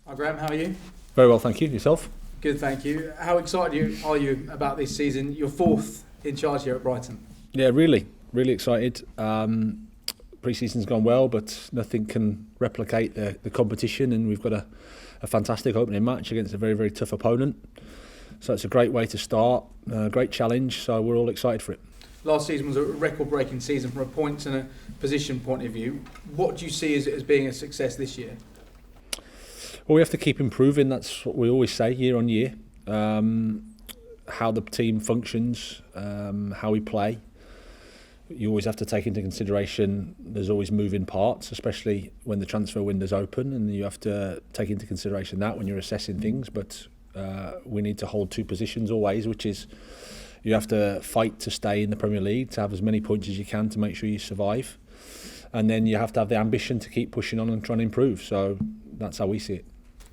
Hi Graham, how are you? Very well, thank you. Yourself? Good, thank you. How excited are you about this season? You're fourth in charge here at Brighton. Yeah, really excited. Pre-season's gone well, but nothing can replicate the competition, and we've got a fantastic opening match against a very, very tough opponent. So it's a great way to start, a great challenge, so we're all excited for it. Last season was a record-breaking season from a points and a position point of view. What do you see as being a success this year? Well, we have to keep improving. That's what we always say year on year. How the team functions, how we play. You always have to take into consideration there's always moving parts, especially when the transfer window's open, and you have to take into consideration that when you're assessing things. But we need to hold two positions always, which is you have to fight to stay in the Premier League, to have as many points as you can to make sure you survive. And then you have to have the ambition to keep pushing on and trying to improve. So that's how we see it.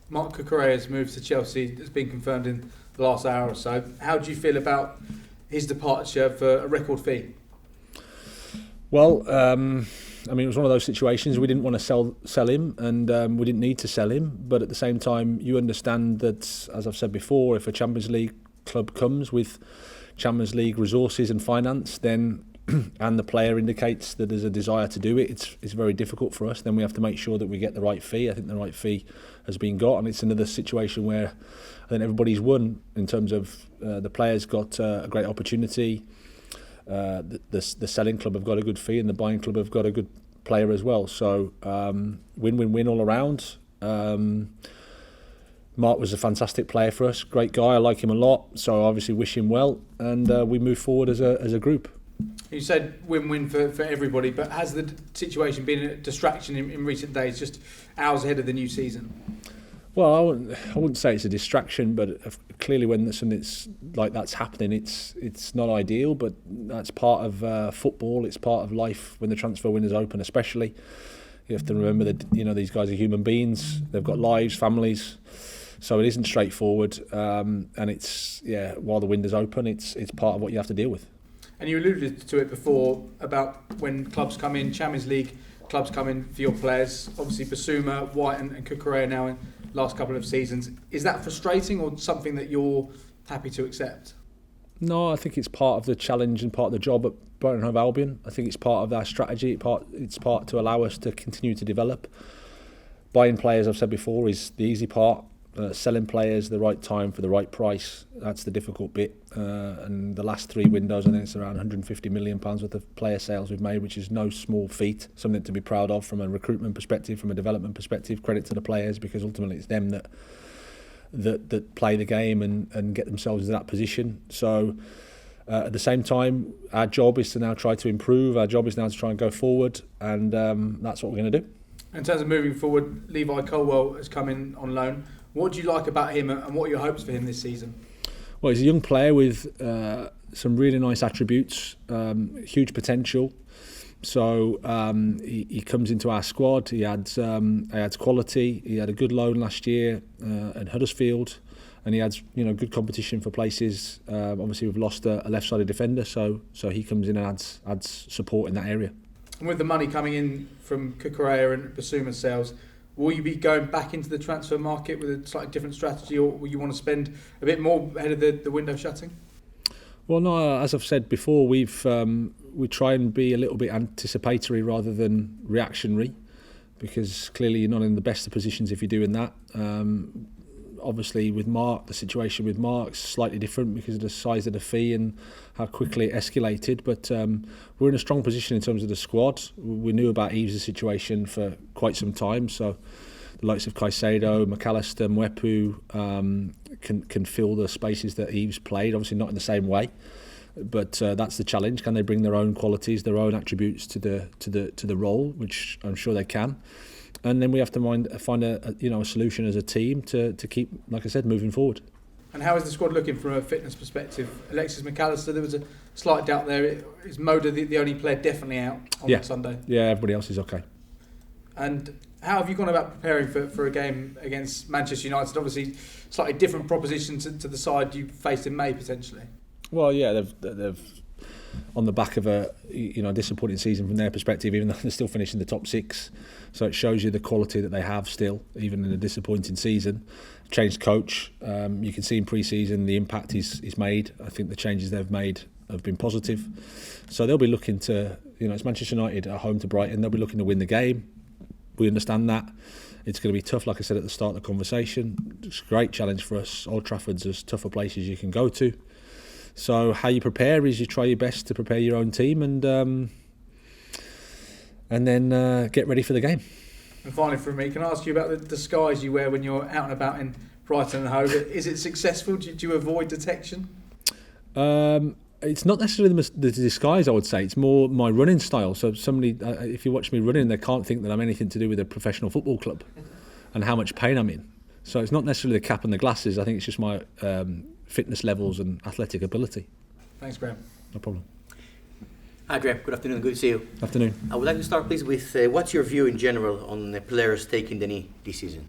Marc Cucurella's move to Chelsea has been confirmed in the last hour or so. How do you feel about his departure for a record fee? Well, it was one of those situations. We didn't want to sell him, and we didn't need to sell him. But at the same time, you understand that, as I've said before, if a Champions League club comes with Champions League resources and finance, then and the player indicates that there's a desire to do it, it's very difficult for us. Then we have to make sure that we get the right fee. I think the right fee has been got, and it's another situation where I think everybody's won in terms of the players got a great opportunity. The selling club have got a good fee, and the buying club have got a good player as well. So win-win-win all around. Mark was a fantastic player for us, great guy. I like him a lot, so I obviously wish him well, and we move forward as a group. You said win-win for everybody, but has the situation been a distraction in recent days, just hours ahead of the new season? Well, I wouldn't say it's a distraction, but clearly when something like that's happening, it's not ideal, but that's part of football. It's part of life when the transfer window's open, especially. You have to remember that these guys are human beings. They've got lives, families, so it isn't straightforward. And while the window's open, it's part of what you have to deal with. And you alluded to it before about when clubs come in, Champions League clubs come in for your players. Obviously, Basuma, White and Cucurella now in the last couple of seasons. Is that frustrating or something that you're happy to accept? No, I think it's part of the challenge and part of the job at Brighton Hove Albion. I think it's part of our strategy. It's part to allow us to continue to develop. Buying players, I've said before, is the easy part. Selling players the right time for the right price, that's the difficult bit. And the last three windows, I think it's around £150 million worth of player sales we've made, which is no small feat. Something to be proud of from a recruitment perspective, from a development perspective. Credit to the players, because ultimately it's them that play the game and get themselves in that position. So at the same time, our job is to now try to improve. Our job is now to try and go forward, and that's what we're going to do. In terms of moving forward, Levi Colwell has come in on loan. What do you like about him, and what are your hopes for him this season? Well, he's a young player with some really nice attributes, huge potential. So he comes into our squad. He adds quality. He had a good loan last year at Huddersfield, and he adds good competition for places. Obviously, we've lost a left-sided defender, so he comes in and adds support in that area. And with the money coming in from Cucurella and Basuma sales, will you be going back into the transfer market with a slightly different strategy, or will you want to spend a bit more ahead of the window shutting? Well, no, as I've said before, we try and be a little bit anticipatory rather than reactionary, because clearly you're not in the best of positions if you're doing that. Obviously, with Mark, the situation with Mark's slightly different because of the size of the fee and how quickly it escalated. But we're in a strong position in terms of the squad. We knew about Eves' situation for quite some time, so the likes of Caicedo, McAllister, Mwepu can fill the spaces that Eves played. Obviously, not in the same way, but that's the challenge. Can they bring their own qualities, their own attributes to the role, which I'm sure they can. And then we have to find a solution as a team to keep, like I said, moving forward. And how is the squad looking from a fitness perspective? Alexis McAllister, there was a slight doubt there. Is Moda the only player definitely out on Sunday? Yeah, everybody else is okay. And how have you gone about preparing for a game against Manchester United? Obviously, slightly different proposition to the side you faced in May, potentially. Well, yeah, they've on the back of a disappointing season from their perspective, even though they're still finishing the top 6. So it shows you the quality that they have still, even in a disappointing season. Changed coach. You can see in pre-season the impact he's made. I think the changes they've made have been positive. So they'll be looking to, it's Manchester United at home to Brighton. They'll be looking to win the game. We understand that. It's going to be tough, like I said at the start of the conversation. It's a great challenge for us. Old Trafford's as tough a place as you can go to. So how you prepare is you try your best to prepare your own team and then get ready for the game. And finally from me, can I ask you about the disguise you wear when you're out and about in Brighton and Hove? Is it successful? Do you avoid detection? It's not necessarily the disguise, I would say. It's more my running style. So somebody, if you watch me running, they can't think that I'm anything to do with a professional football club and how much pain I'm in. So it's not necessarily the cap and the glasses. I think it's just my fitness levels and athletic ability. Thanks, Graham. No problem. Hi, Graham. Good afternoon. Good to see you. Afternoon. I would like to start, please, with what's your view in general on the players taking the knee this season?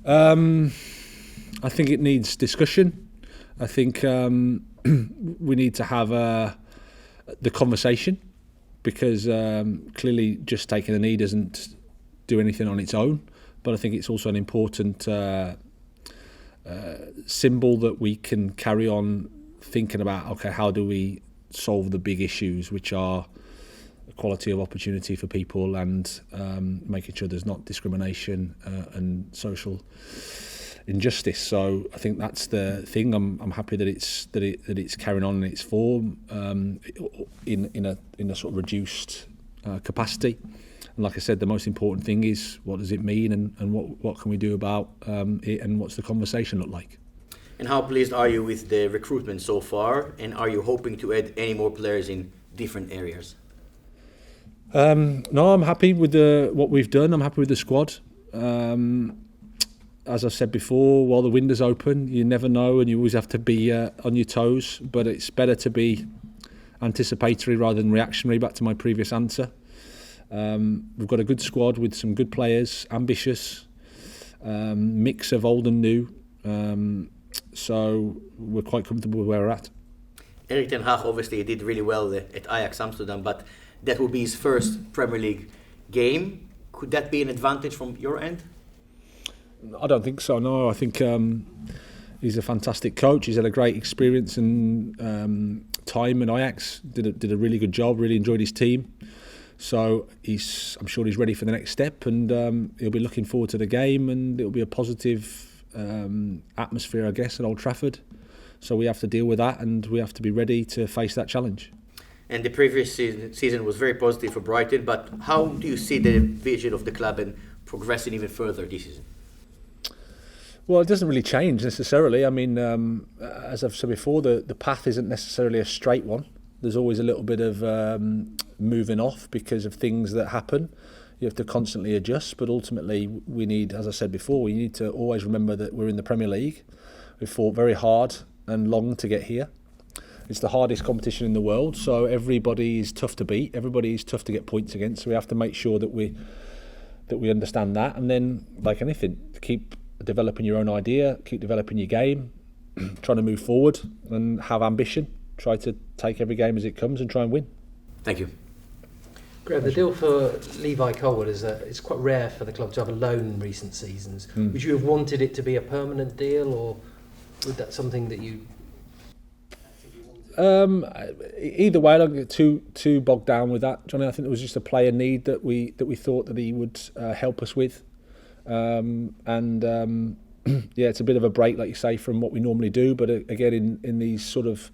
I think it needs discussion. I think we need to have the conversation because clearly just taking a knee doesn't do anything on its own. But I think it's also an important symbol that we can carry on thinking about, okay, how do we solve the big issues, which are equality of opportunity for people and making sure there's not discrimination and social injustice. So I think that's the thing. I'm happy that it's carrying on in its form in a sort of reduced capacity. And like I said, the most important thing is what does it mean and what can we do about it and what's the conversation look like. And how pleased are you with the recruitment so far? And are you hoping to add any more players in different areas? No, I'm happy with what we've done. I'm happy with the squad. As I said before, while the window's open, you never know and you always have to be on your toes. But it's better to be anticipatory rather than reactionary, back to my previous answer. We've got a good squad with some good players, ambitious, mix of old and new. So we're quite comfortable with where we're at. Erik ten Hag obviously did really well at Ajax Amsterdam, but that will be his first Premier League game. Could that be an advantage from your end? I don't think so, no. I think he's a fantastic coach. He's had a great experience and time at Ajax. Did a really good job, really enjoyed his team. So I'm sure he's ready for the next step and he'll be looking forward to the game and it'll be a positive atmosphere, I guess, at Old Trafford. So we have to deal with that and we have to be ready to face that challenge. And the previous season was very positive for Brighton, but how do you see the vision of the club and progressing even further this season? Well, it doesn't really change necessarily. I mean, as I've said before, the path isn't necessarily a straight one. There's always a little bit of moving off because of things that happen. You have to constantly adjust, but ultimately we need, as I said before, we need to always remember that we're in the Premier League. We've fought very hard and long to get here. It's the hardest competition in the world, so everybody is tough to beat. Everybody is tough to get points against. So we have to make sure that we understand that, and then, like anything, keep developing your own idea, keep developing your game, trying to move forward and have ambition. Try to take every game as it comes and try and win. Thank you. Graham, the deal for Levi Colwood it's quite rare for the club to have a loan in recent seasons. Would you have wanted it to be a permanent deal, or was that something that you? Either way, I don't get too bogged down with that, Johnny. I think it was just a player need that we thought that he would help us with, yeah, it's a bit of a break, like you say, from what we normally do. But again, in these sort of,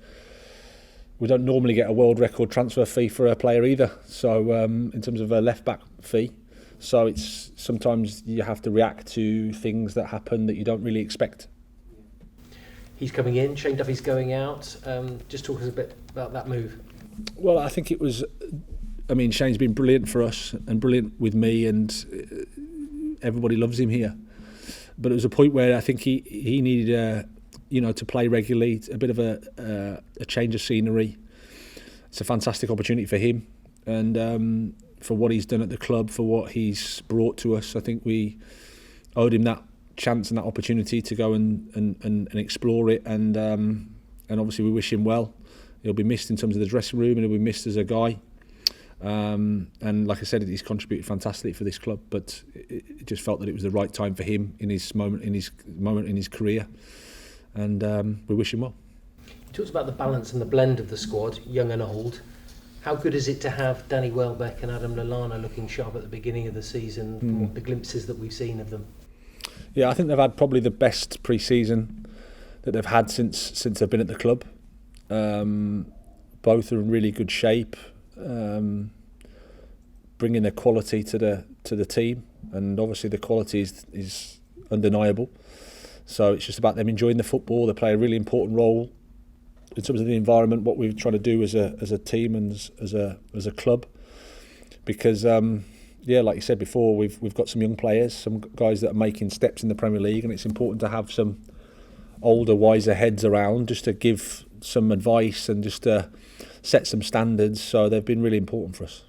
we don't normally get a world record transfer fee for a player either. So in terms of a left back fee, so it's sometimes you have to react to things that happen that you don't really expect. He's coming in, Shane Duffy's going out. Just talk us a bit about that move. Well, I think it was, Shane's been brilliant for us and brilliant with me, and everybody loves him here. But it was a point where I think he needed to play regularly, a bit of a change of scenery. It's a fantastic opportunity for him, and for what he's done at the club, for what he's brought to us. I think we owed him that chance and that opportunity to go and explore it, and obviously we wish him well. He'll be missed in terms of the dressing room, and he'll be missed as a guy. And like I said, he's contributed fantastically for this club, but it just felt that it was the right time for him in his moment in his career, and we wish him well. You talked about the balance and the blend of the squad, young and old. How good is it to have Danny Welbeck and Adam Lallana looking sharp at the beginning of the season, from the glimpses that we've seen of them? Yeah, I think they've had probably the best pre-season that they've had since they've been at the club. Both are in really good shape. Bringing their quality to the team, and obviously the quality is undeniable. So it's just about them enjoying the football. They play a really important role in terms of the environment, what we're trying to do as a team and as a club. Because like you said before, we've got some young players, some guys that are making steps in the Premier League, and it's important to have some older, wiser heads around just to give some advice and just to set some standards. So they've been really important for us.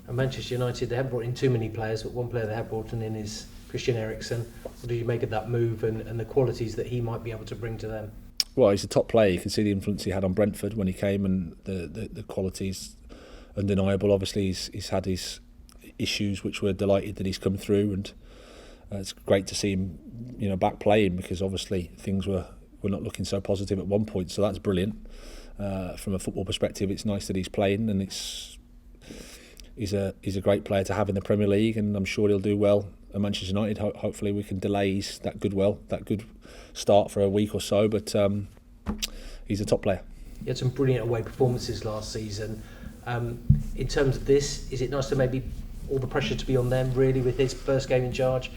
And Manchester United, they haven't brought in too many players, but one player they have brought in is Christian Erickson. What do you make of that move and the qualities that he might be able to bring to them? Well, he's a top player. You can see the influence he had on Brentford when he came, and the quality's undeniable. Obviously, he's had his issues, which we're delighted that he's come through, and it's great to see him, back playing, because obviously things were not looking so positive at one point. So that's brilliant. From a football perspective, it's nice that he's playing, and he's a great player to have in the Premier League, and I'm sure he'll do well at Manchester United. Hopefully we can delay that good start for a week or so, but he's a top player. He had some brilliant away performances last season. In terms of this, is it nice to maybe all the pressure to be on them really with his first game in charge,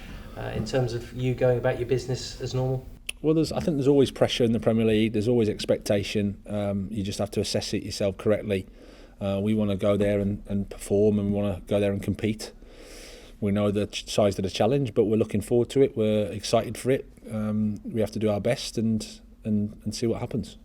in terms of you going about your business as normal? Well, I think there's always pressure in the Premier League. There's always expectation. You just have to assess it yourself correctly. We want to go there and perform, and we want to go there and compete. We know the size of the challenge, but we're looking forward to it. We're excited for it. We have to do our best and see what happens.